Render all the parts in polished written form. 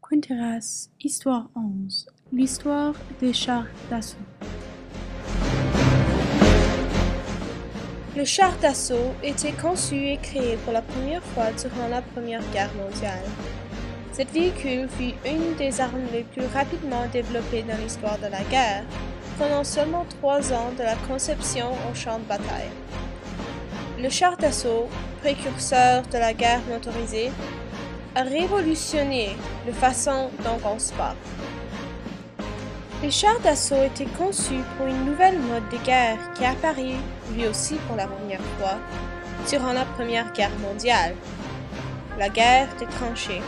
Quinteras, Histoire 11. L'histoire des chars d'assaut. Le char d'assaut était conçu et créé pour la première fois durant la Première Guerre mondiale. Cet véhicule fut une des armes les plus rapidement développées dans l'histoire de la guerre, prenant seulement 3 ans de la conception au champ de bataille. Le char d'assaut, précurseur de la guerre motorisée, a révolutionné la façon dont on se bat. Les chars d'assaut étaient conçus pour une nouvelle mode de guerre qui apparut lui aussi pour la première fois durant la Première Guerre mondiale, la guerre des tranchées.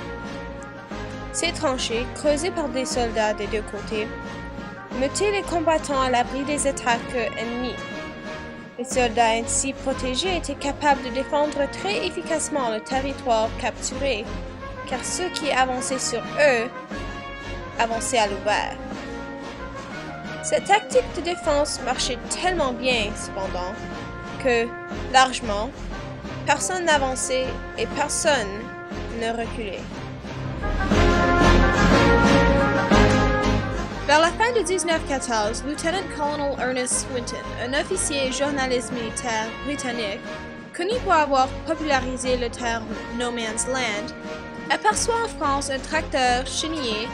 Ces tranchées, creusées par des soldats des deux côtés, mettaient les combattants à l'abri des attaques ennemies. Les soldats ainsi protégés étaient capables de défendre très efficacement le territoire capturé, car ceux qui avançaient sur eux avançaient à l'ouvert. Cette tactique de défense marchait tellement bien, cependant, que, largement, personne n'avançait et personne ne reculait. Vers la fin de 1914, Lieutenant Colonel Ernest Swinton, un officier et journaliste militaire britannique, connu pour avoir popularisé le terme « No Man's Land », aperçoit en France un tracteur chenillé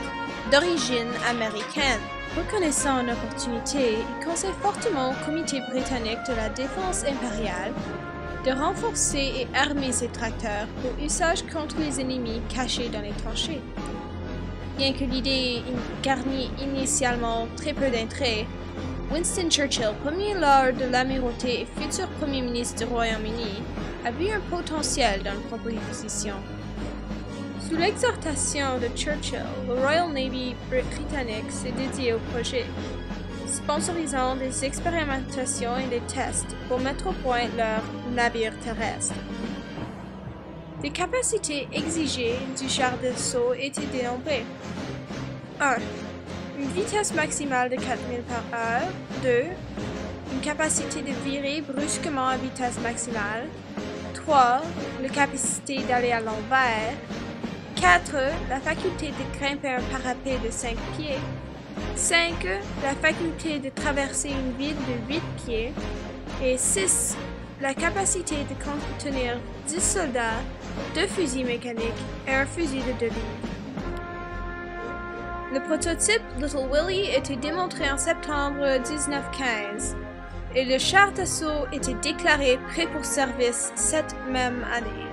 d'origine américaine. Reconnaissant une opportunité, il conseille fortement au Comité britannique de la défense impériale de renforcer et armer ces tracteurs pour usage contre les ennemis cachés dans les tranchées. Bien que l'idée garnît initialement très peu d'intérêt, Winston Churchill, premier Lord de l'Amirauté et futur Premier ministre du Royaume-Uni, a vu un potentiel dans la proposition. Sous l'exhortation de Churchill, le Royal Navy britannique s'est dédié au projet, sponsorisant des expérimentations et des tests pour mettre au point leurs navires terrestres. Les capacités exigées du char d'assaut étaient dénombrées. 1. Une vitesse maximale de 4000 par heure. 2. Une capacité de virer brusquement à vitesse maximale. 3. La capacité d'aller à l'envers. 4. La faculté de grimper un parapet de 5 pieds. 5. La faculté de traverser une ville de 8 pieds. Et 6. La capacité de contenir 10 soldats, 2 fusils mécaniques et un fusil de 2 lignes. Le prototype Little Willie était démontré en septembre 1915 et le char d'assaut était déclaré prêt pour service cette même année.